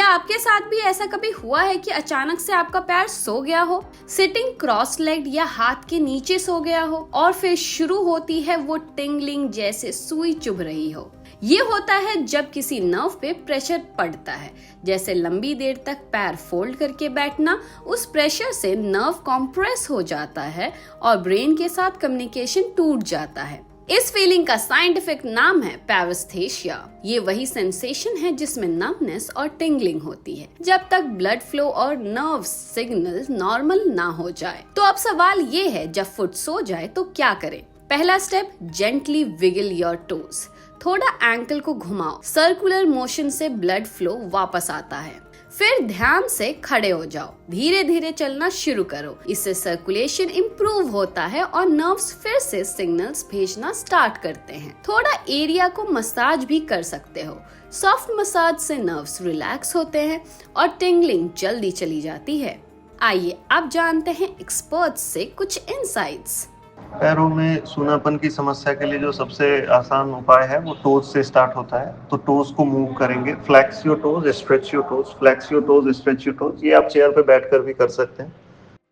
क्या आपके साथ भी ऐसा कभी हुआ है कि अचानक से आपका पैर सो गया हो, सिटिंग क्रॉस लेग्ड या हाथ के नीचे सो गया हो और फिर शुरू होती है वो टिंगलिंग जैसे सुई चुभ रही हो। ये होता है जब किसी नर्व पे प्रेशर पड़ता है, जैसे लंबी देर तक पैर फोल्ड करके बैठना। उस प्रेशर से नर्व कॉम्प्रेस हो जाता है और ब्रेन के साथ कम्युनिकेशन टूट जाता है। इस फीलिंग का साइंटिफिक नाम है पैरास्थेशिया। ये वही सेंसेशन है जिसमें नर्वनेस और टिंगलिंग होती है जब तक ब्लड फ्लो और नर्व सिग्नल नॉर्मल ना हो जाए। तो अब सवाल ये है, जब फुट सो जाए तो क्या करें? पहला step, gently wiggle your toes. थोड़ा एंकल को घुमाओ, सर्कुलर मोशन से ब्लड फ्लो वापस आता है। फिर ध्यान से खड़े हो जाओ, धीरे धीरे चलना शुरू करो। इससे सर्कुलेशन इंप्रूव होता है और नर्व्स फिर से सिग्नल्स भेजना स्टार्ट करते हैं। थोड़ा एरिया को मसाज भी कर सकते हो। सॉफ्ट मसाज से नर्व्स रिलैक्स होते हैं और टिंगलिंग जल्दी चली जाती है। आइए अब जानते हैं एक्सपर्ट्स से कुछ इनसाइट्स। पैरों में सूनापन की समस्या के लिए जो सबसे आसान उपाय है वो टोज से स्टार्ट होता है। तो टोज को मूव करेंगे, flex your toes, stretch your toes, flex your toes, stretch your toes. ये आप चेयर पे बैठकर भी कर सकते हैं।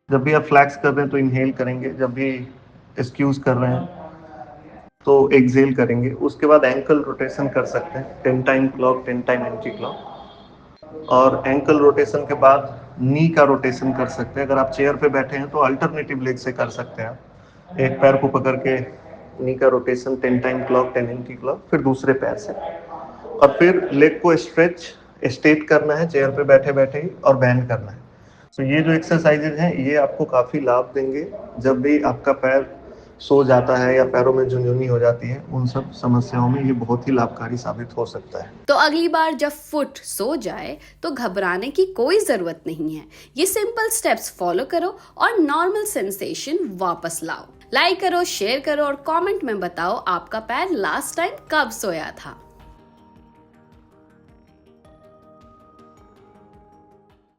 जब भी आप फ्लैक्स कर रहे हैं तो इनहेल करेंगे, जब भी एक्सक्यूज कर रहे हैं तो एक्सहेल करेंगे। उसके बाद एंकल रोटेशन कर सकते हैं, 10 time clock, 10 time anti clock. और एंकल रोटेशन के बाद नी का रोटेशन कर सकते हैं। अगर आप चेयर पे बैठे हैं तो अल्टरनेटिव लेग से कर सकते हैं आप। एक पैर को पकड़ के नी का rotation 10 time clock, 10 anti clock, फिर दूसरे पैर से। और फिर लेग को स्ट्रेट करना है चेयर पे बैठे बैठे ही, और बैंड करना है। तो ये जो एक्सरसाइजेज हैं ये आपको काफ़ी लाभ देंगे जब भी आपका पैर सो जाता है या पैरों में झुनझुनी हो जाती है। उन सब समस्याओं में ये बहुत ही लाभकारी साबित हो सकता है। तो अगली बार जब फुट सो जाए तो घबराने की कोई जरूरत नहीं है। ये सिंपल स्टेप्स फॉलो करो और नॉर्मल सेंसेशन वापस लाओ। लाइक करो, शेयर करो और कमेंट में बताओ आपका पैर लास्ट टाइम कब सोया था।